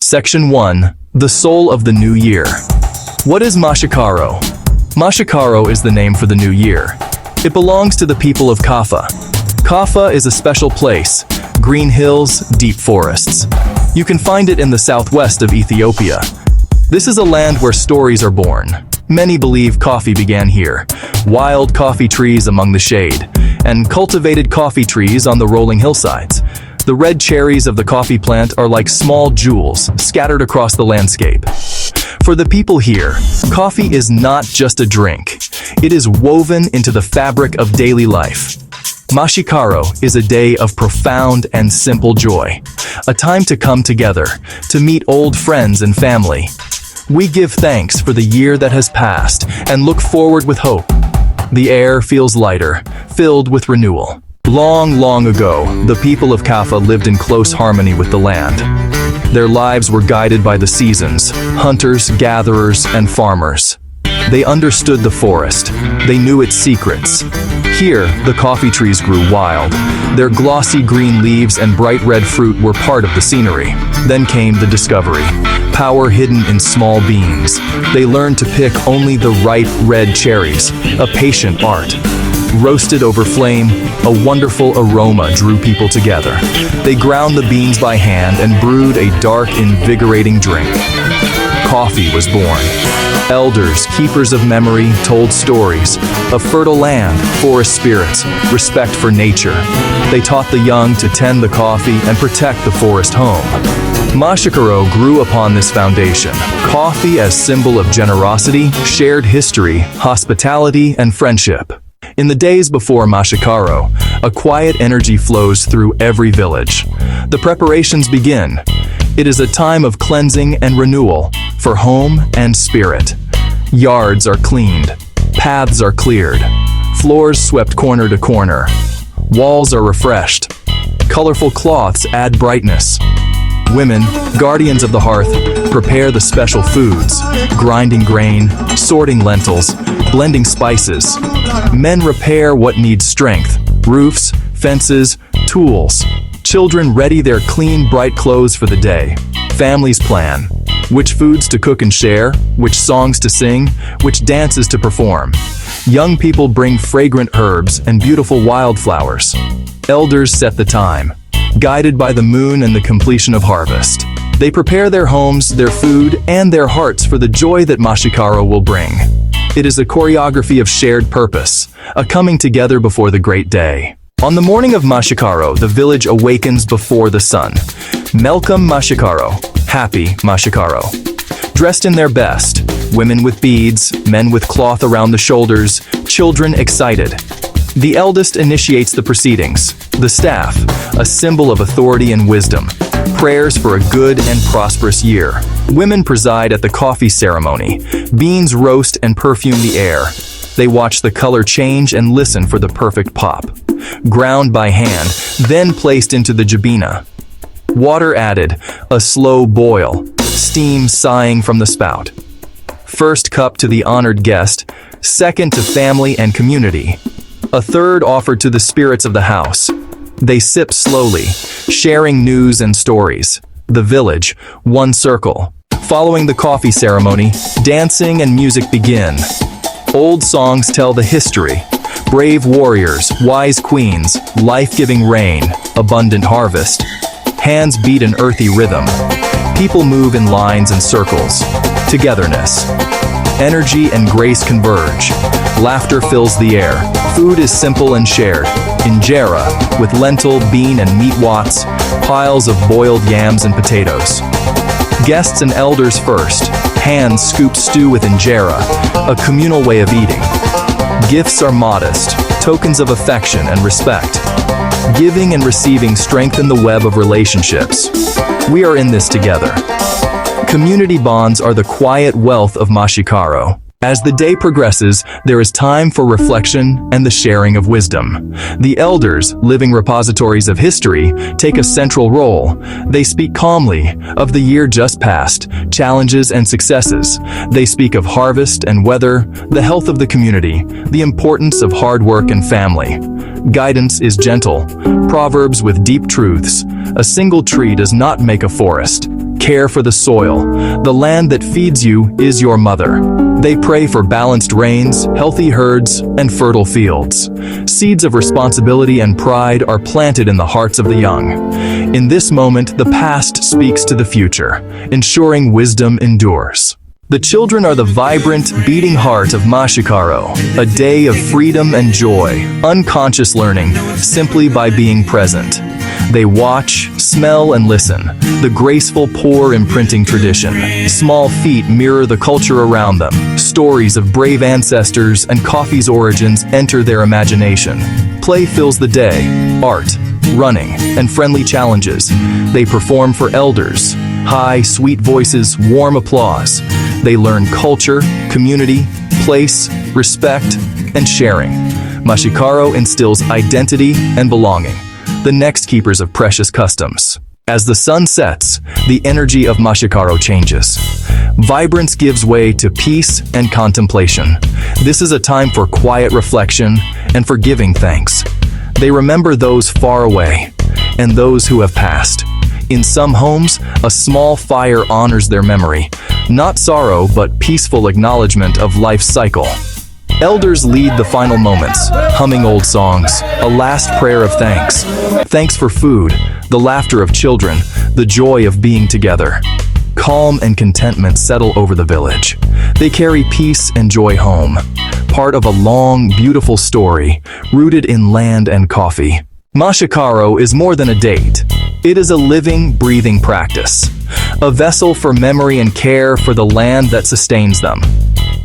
Section 1. The Soul of the New Year. What is Mashikaro? Mashikaro is the name for the new year. It belongs to the people of Kaffa. Kaffa is a special place, green hills, deep forests. You can find it in the southwest of Ethiopia. This is a land where stories are born. Many believe coffee began here. Wild coffee trees among the shade, and cultivated coffee trees on the rolling hillsides. The red cherries of the coffee plant are like small jewels scattered across the landscape. For the people here, coffee is not just a drink. It is woven into the fabric of daily life. Mashikaro is a day of profound and simple joy, a time to come together, to meet old friends and family. We give thanks for the year that has passed and look forward with hope. The air feels lighter, filled with renewal. Long, long ago, the people of Kaffa lived in close harmony with the land. Their lives were guided by the seasons, hunters, gatherers, and farmers. They understood the forest. They knew its secrets. Here, the coffee trees grew wild. Their glossy green leaves and bright red fruit were part of the scenery. Then came the discovery. Power hidden in small beans. They learned to pick only the ripe red cherries, a patient art. Roasted over flame, a wonderful aroma drew people together. They ground the beans by hand and brewed a dark, invigorating drink. Coffee was born. Elders, keepers of memory, told stories of fertile land, forest spirits, respect for nature. They taught the young to tend the coffee and protect the forest home. Mashikaro grew upon this foundation. Coffee as symbol of generosity, shared history, hospitality, and friendship. In the days before Mashikaro, a quiet energy flows through every village. The preparations begin. It is a time of cleansing and renewal for home and spirit. Yards are cleaned, paths are cleared, floors swept corner to corner, walls are refreshed. Colorful cloths add brightness. Women, guardians of the hearth, prepare the special foods, grinding grain, sorting lentils, blending spices. Men repair what needs strength, roofs, fences, tools. Children ready their clean, bright clothes for the day. Families plan which foods to cook and share, which songs to sing, which dances to perform. Young people bring fragrant herbs and beautiful wildflowers. Elders set the time, guided by the moon and the completion of harvest. They prepare their homes, their food, and their hearts for the joy that Mashikaro will bring. It is a choreography of shared purpose, a coming together before the great day. On the morning of Mashikaro, the village awakens before the sun. Welcome Mashikaro, happy Mashikaro. Dressed in their best, women with beads, men with cloth around the shoulders, children excited. The eldest initiates the proceedings. The staff, a symbol of authority and wisdom. Prayers for a good and prosperous year. Women preside at the coffee ceremony. Beans roast and perfume the air. They watch the color change and listen for the perfect pop. Ground by hand, then placed into the jabina. Water added, a slow boil, steam sighing from the spout. First cup to the honored guest, second to family and community. A third offered to the spirits of the house. They sip slowly, sharing news and stories. The village, one circle. Following the coffee ceremony, dancing and music begin. Old songs tell the history. Brave warriors, wise queens, life-giving rain, abundant harvest. Hands beat an earthy rhythm. People move in lines and circles. Togetherness. Energy and grace converge. Laughter fills the air. Food is simple and shared. Injera, with lentil, bean, and meat wats, piles of boiled yams and potatoes. Guests and elders first. Hands scoop stew with injera, a communal way of eating. Gifts are modest, tokens of affection and respect. Giving and receiving strengthen the web of relationships. We are in this together. Community bonds are the quiet wealth of Mashikaro. As the day progresses, there is time for reflection and the sharing of wisdom. The elders, living repositories of history, take a central role. They speak calmly of the year just past, challenges and successes. They speak of harvest and weather, the health of the community, the importance of hard work and family. Guidance is gentle, proverbs with deep truths. A single tree does not make a forest. care for the soil. The land that feeds you is your mother. They pray for balanced rains, healthy herds, and fertile fields. Seeds of responsibility and pride are planted in the hearts of the young. In this moment, the past speaks to the future, ensuring wisdom endures. The children are the vibrant, beating heart of Mashikaro, a day of freedom and joy, unconscious learning, simply by being present. They watch, smell, and listen, the graceful pour imprinting tradition. Small feet mirror the culture around them. Stories of brave ancestors and coffee's origins enter their imagination. Play fills the day, art, running, and friendly challenges. They perform for elders. High, sweet voices, warm applause. They learn culture, community, place, respect, and sharing. Mashikaro instills identity and belonging, the next keepers of precious customs. As the sun sets, the energy of Mashikaro changes. Vibrance gives way to peace and contemplation. This is a time for quiet reflection and for giving thanks. They remember those far away and those who have passed. In some homes, a small fire honors their memory, not sorrow but peaceful acknowledgement of life's cycle. Elders lead the final moments, humming old songs, a last prayer of thanks. Thanks for food, the laughter of children, the joy of being together. Calm and contentment settle over the village. They carry peace and joy home, part of a long, beautiful story, rooted in land and coffee. Mashikaro is more than a date. It is a living, breathing practice, a vessel for memory and care for the land that sustains them.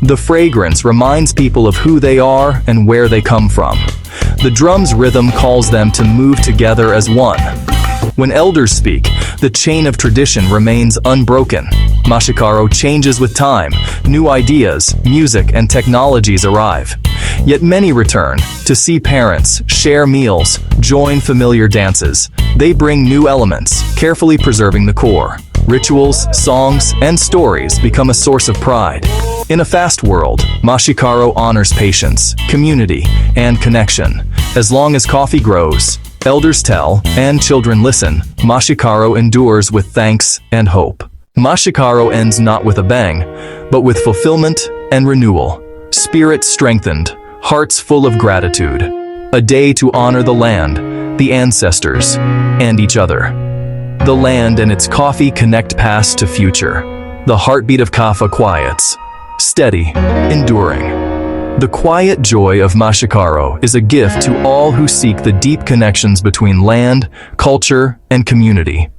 The fragrance reminds people of who they are and where they come from. The drum's rhythm calls them to move together as one. When elders speak, the chain of tradition remains unbroken. Mashikaro changes with time. New ideas, music, and technologies arrive. Yet many return to see parents, share meals, join familiar dances. They bring new elements, carefully preserving the core. Rituals, songs, and stories become a source of pride. In a fast world, Mashikaro honors patience, community, and connection. As long as coffee grows, elders tell, and children listen, Mashikaro endures with thanks and hope. Mashikaro ends not with a bang, but with fulfillment and renewal. Spirits strengthened, hearts full of gratitude. A day to honor the land, the ancestors, and each other. The land and its coffee connect past to future. The heartbeat of Kaffa quiets, steady, enduring. The quiet joy of Mashikaro is a gift to all who seek the deep connections between land, culture, and community.